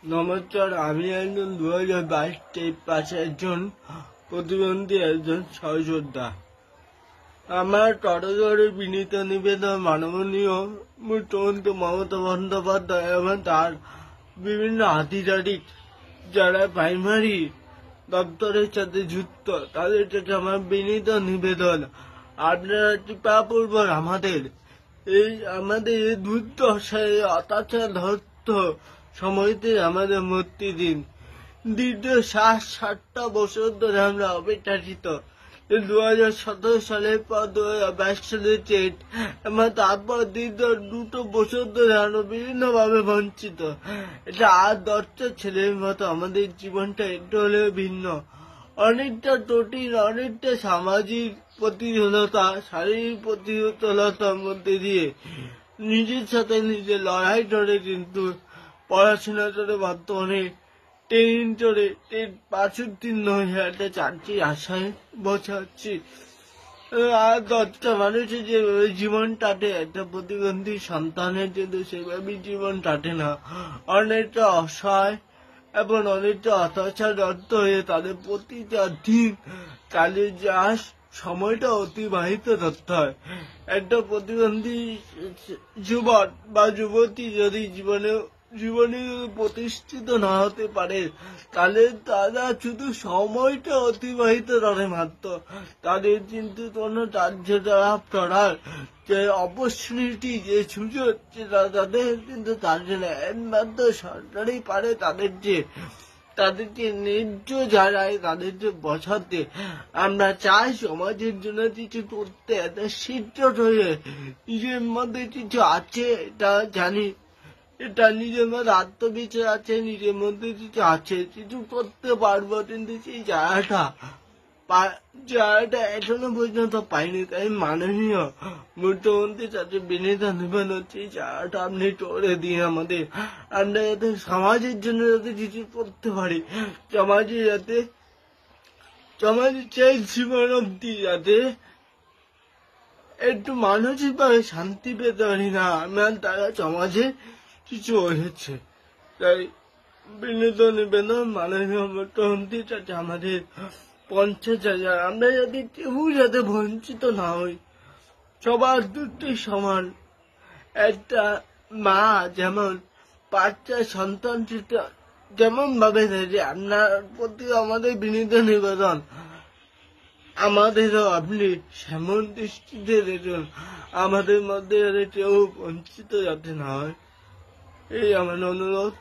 নমস্কার, আমি একজন 2022 পাশে একজন প্রতিবন্ধী, একজন সহযোদ্ধা। আমার করজোড়ে বিনীত নিবেদন মাননীয় মুখ্যমন্ত্রী মমতা বন্দ্যোপাধ্যায় এবং তার বিভিন্ন আধিকারিক যারা প্রাইমারি দপ্তরের সাথে যুক্ত, তাদের কাছে আমার বিনীত নিবেদন, আপনারা কৃপাপূর্বক আমাদের এই দুর্দশায় অত্যাচার সময়তে আমাদের মুক্তি দিন। দীর্ঘ 60 বছর ধরে আমরা অপেক্ষাকৃত। 2017 সালের পর 2022 সালের চেট এবং তারপর দীর্ঘ 2 বছর ধরে আমরা বিভিন্নভাবে বঞ্চিত। এটা আর 10টা ছেলের মতো আমাদের জীবনটা একটু হলেও ভিন্ন, অনেকটা জটিল, অনেকটা সামাজিক প্রতিরোধতা, শারীরিক প্রতিরোধতার মধ্যে দিয়ে নিজের সাথে নিজে লড়াই করে কিন্তু পড়াশোনা করে বর্তমানে পাশ উত্তীর্ণ হয়ে একটা চাকরির আশায় বসাচ্ছি। আর 10টা মানুষের যে জীবন কাটে, একটা প্রতিবন্ধী সন্তানের কিন্তু সেভাবে জীবন কাটে না। অনেকটা অসহায় এবং অনেকটা অত্যাচাররত হয়ে তাদের প্রতিটা দিন কাজে যাওয়ার সময়টা অতিবাহিত করতে হয়। একটা প্রতিবন্ধী যুবক বা যুবতী যদি জীবনে প্রতিষ্ঠিত না হতে পারে, তাহলে তারা শুধু সময়টা অতিবাহিত করে মাত্র, তাদের কিন্তু কোনো কার্যকলাপ করার যে অপরচুনিটি, যে সুযোগ, তাদের কিন্তু তার জন্য একমাত্র সরকারই পারে তাদেরকে ন্যায্য জায়গায় তাদেরকে বসাতে। আমরা চাই সমাজের জন্য কিছু করতে, এটা সিদ্ধ হয়ে নিজের মধ্যে কিছু আছে, এটা জানি, এটা নিজের মধ্যে আত্মবিশ্বাস আছে, নিজের মধ্যে কিছু আছে, কিছু করতে পারবো, কিন্তু সেই জায়গাটা এখনো পর্যন্ত পাইনি। তাই মাননীয় মুখ্যমন্ত্রীর সাথে বিনীত নিবেদন হচ্ছে, এই জায়গাটা আপনি করে দিন আমাদের। আমরা যাতে সমাজের জন্য যাতে কিছু করতে পারি, সমাজের সেই জীবন অব্দি যাতে একটু মানসিকভাবে শান্তি পেতে পারি না, আমার তারা সমাজে কিছু হয়েছে। তাই বিনীত নিবেদন মাননীয় মুখ্যমন্ত্রীর কাছে আমাদের 50,000, আমরা যাতে কেউ যাতে বঞ্চিত না হই, সবার দুটি সমান। একটা মা যেমন 5টা সন্তান যেমন ভাবে থাকে, আপনার প্রতি আমাদের বিনীত নিবেদন, আমাদেরও আপনি সেমন দৃষ্টিতে দেখুন, আমাদের মধ্যে কেউ বঞ্চিত যাতে না হয়, এই আমার অনুরোধ।